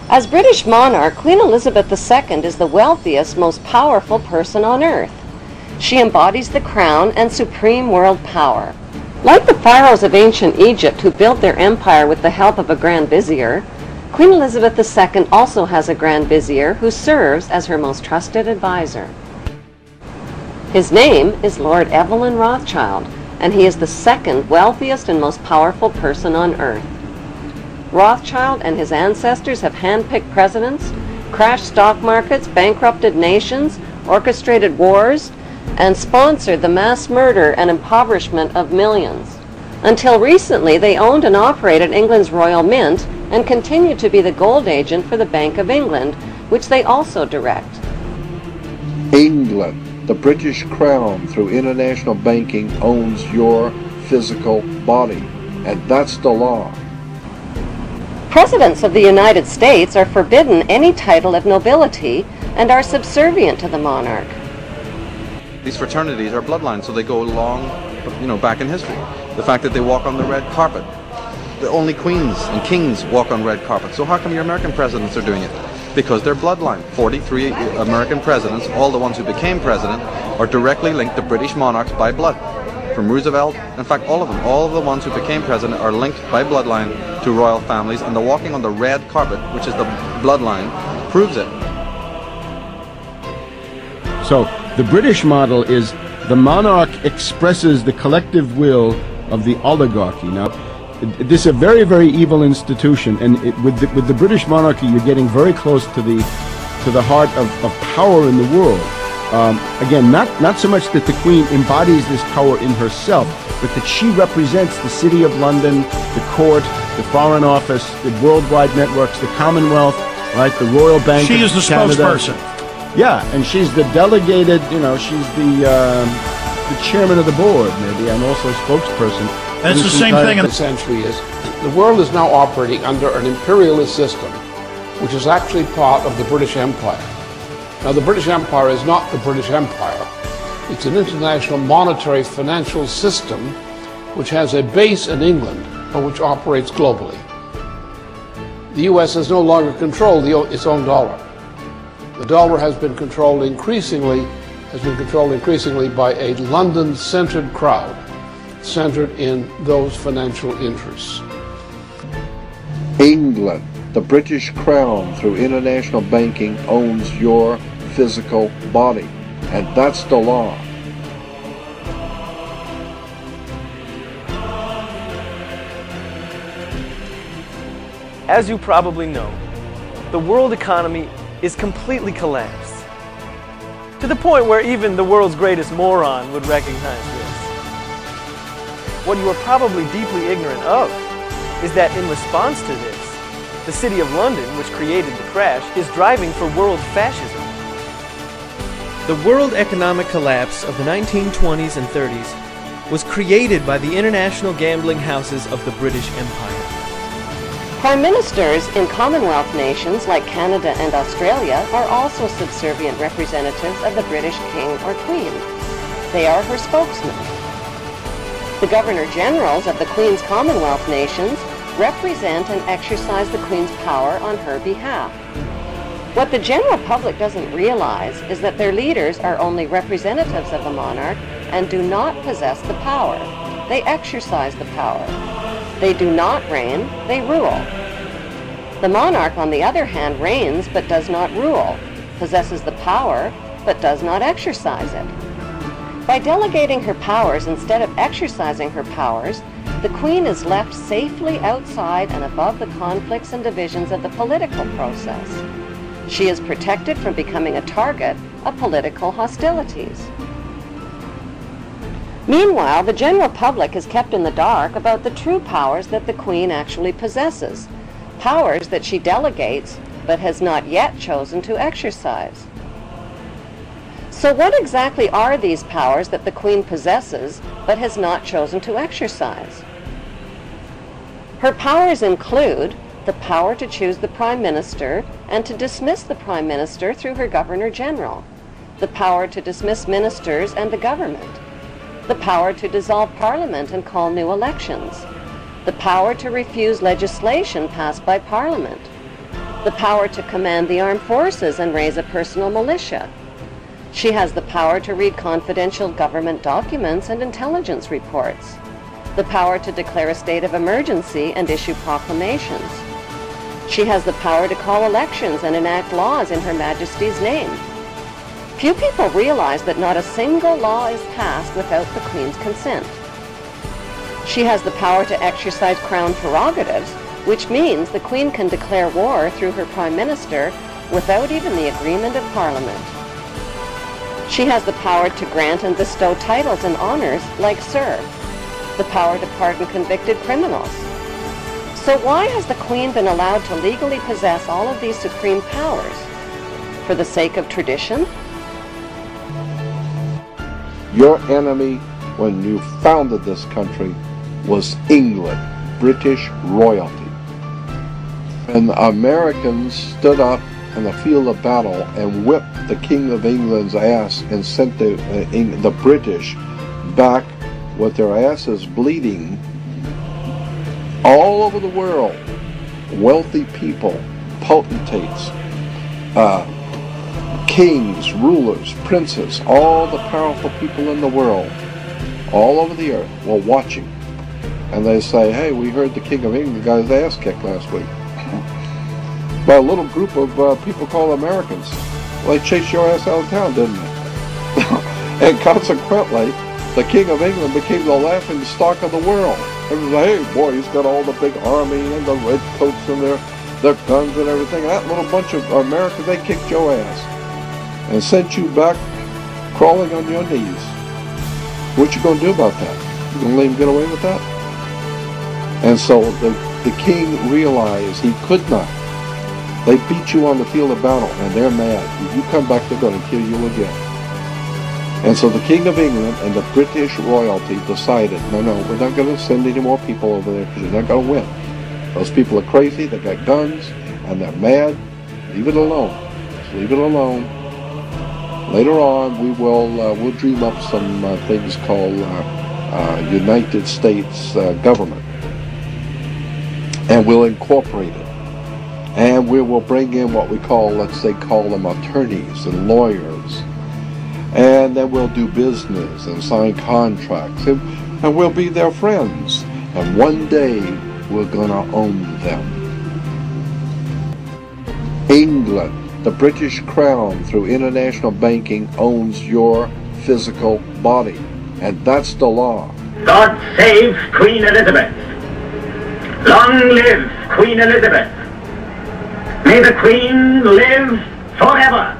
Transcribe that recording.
As British monarch, Queen Elizabeth II is the wealthiest, most powerful person on earth. She embodies the crown and supreme world power. Like the pharaohs of ancient Egypt who built their empire with the help of a grand vizier, Queen Elizabeth II also has a grand vizier who serves as her most trusted advisor. His name is Lord Evelyn Rothschild, and he is the second wealthiest and most powerful person on earth. Rothschild and his ancestors have handpicked presidents, crashed stock markets, bankrupted nations, orchestrated wars, and sponsored the mass murder and impoverishment of millions. Until recently, they owned and operated England's Royal Mint and continue to be the gold agent for the Bank of England, which they also direct. England, the British Crown, through international banking, owns your physical body, and that's the law. Presidents of the United States are forbidden any title of nobility and are subservient to the monarch. These fraternities are bloodlines, so they go long, back in history. The fact that they walk on the red carpet. The only queens and kings walk on red carpets. So how come your American presidents are doing it? Because they're bloodline. 43 American presidents, all the ones who became president, are directly linked to British monarchs by blood. From Roosevelt, in fact all of them, all of the ones who became president are linked by bloodline to royal families, and the walking on the red carpet, which is the bloodline, proves it. So the British model is the monarch expresses the collective will of the oligarchy. Now, this is a very, very evil institution, and with the British monarchy, you're getting very close to the heart of power in the world. Again, not so much that the Queen embodies this power in herself, but that she represents the City of London, the court, the Foreign Office, the worldwide networks, the Commonwealth, right, the Royal Bank of Canada. She is the spokesperson. Yeah, and she's the delegated, she's the chairman of the board, maybe, and also spokesperson. That's the same thing. Essentially is, the world is now operating under an imperialist system, which is actually part of the British Empire. Now, the British Empire is not the British Empire. It's an international monetary financial system which has a base in England, but which operates globally. The US has no longer controlled its own dollar. The dollar has been controlled increasingly by a London-centered crowd, centered in those financial interests. England, the British Crown, through international banking, owns your physical body, and that's the law. As you probably know, the world economy is completely collapsed, to the point where even the world's greatest moron would recognize this. What you are probably deeply ignorant of is that in response to this, the City of London, which created the crash, is driving for world fascism. The world economic collapse of the 1920s and 30s was created by the international gambling houses of the British Empire. Prime ministers in Commonwealth nations like Canada and Australia are also subservient representatives of the British King or Queen. They are her spokesmen. The Governor-Generals of the Queen's Commonwealth nations represent and exercise the Queen's power on her behalf. What the general public doesn't realize is that their leaders are only representatives of the monarch and do not possess the power. They exercise the power. They do not reign, they rule. The monarch, on the other hand, reigns but does not rule, possesses the power but does not exercise it. By delegating her powers instead of exercising her powers, the Queen is left safely outside and above the conflicts and divisions of the political process. She is protected from becoming a target of political hostilities. Meanwhile, the general public is kept in the dark about the true powers that the Queen actually possesses, powers that she delegates but has not yet chosen to exercise. So what exactly are these powers that the Queen possesses but has not chosen to exercise? Her powers include the power to choose the Prime Minister and to dismiss the Prime Minister through her Governor General, the power to dismiss ministers and the government, the power to dissolve Parliament and call new elections, the power to refuse legislation passed by Parliament, the power to command the armed forces and raise a personal militia. She has the power to read confidential government documents and intelligence reports, the power to declare a state of emergency and issue proclamations. She has the power to call elections and enact laws in Her Majesty's name. Few people realize that not a single law is passed without the Queen's consent. She has the power to exercise Crown prerogatives, which means the Queen can declare war through her Prime Minister without even the agreement of Parliament. She has the power to grant and bestow titles and honors like Sir, the power to pardon convicted criminals. So why has the Queen been allowed to legally possess all of these supreme powers? For the sake of tradition? Your enemy when you founded this country was England, British royalty. And the Americans stood up in the field of battle and whipped the King of England's ass and sent the British back with their asses bleeding all over the world. Wealthy people, potentates, kings, rulers, princes, all the powerful people in the world, all over the earth, were watching. And they say, hey, we heard the King of England got his ass kicked last week by a little group of people called Americans. Well, they chased your ass out of town, didn't they? And consequently, the King of England became the laughing stock of the world. Everyone's like, hey, boy, he's got all the big army and the red coats and their guns and everything. And that little bunch of Americans, they kicked your ass and sent you back crawling on your knees. What you going to do about that? You going to let him get away with that? And so the king realized he could not. They beat you on the field of battle, and they're mad. If you come back, they're going to kill you again. And so the King of England and the British royalty decided, no, we're not going to send any more people over there because you're not going to win. Those people are crazy, they got guns, and they're mad. Leave it alone. Just leave it alone. Later on, we'll dream up some things called United States government. And we'll incorporate it. And we will bring in what we call, let's say, call them attorneys and lawyers. And then we'll do business and sign contracts. And we'll be their friends. And one day, we're going to own them. England, the British Crown, through international banking, owns your physical body. And that's the law. God save Queen Elizabeth. Long live Queen Elizabeth. May the Queen live forever.